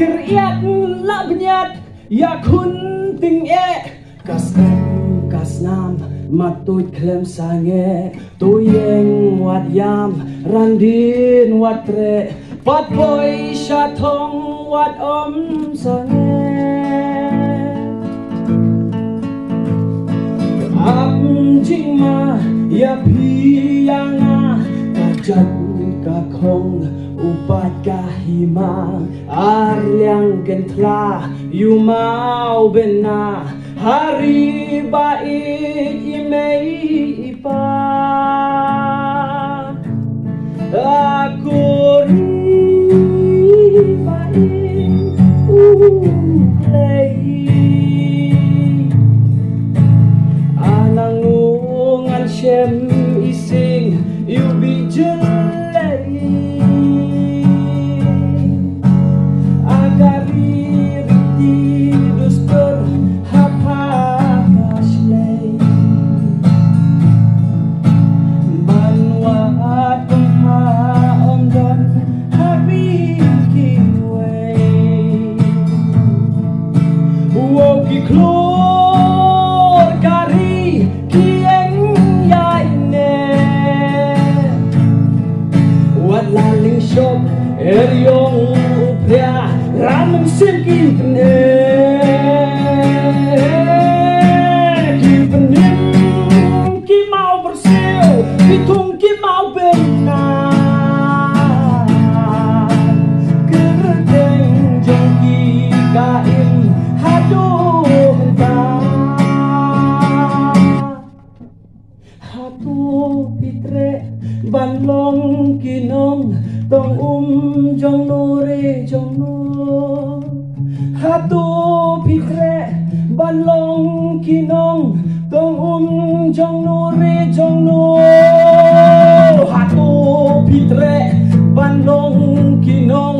Keriat la benyat ya kun ting kas nam matut klem sange tuyeng wat yam randin wat tre pat boy shatong wat om sange jing ma ya piyanga kajat kakong upat kahimang arliang gentla yumau bena hari baik imei ipa aku ri baik play anangungan shem ising you be jelai agar riti dustur klor kari kieng yaine wat laling shop eryong upria rameng simkin kene ki pening ki mau bersew hitung ki mau benar kereteng jongki kain haduh pitre banlong kinong tong jong nore jong no hatu pitre banlong kinong tong jong nore jong no hatu pitre banlong kinong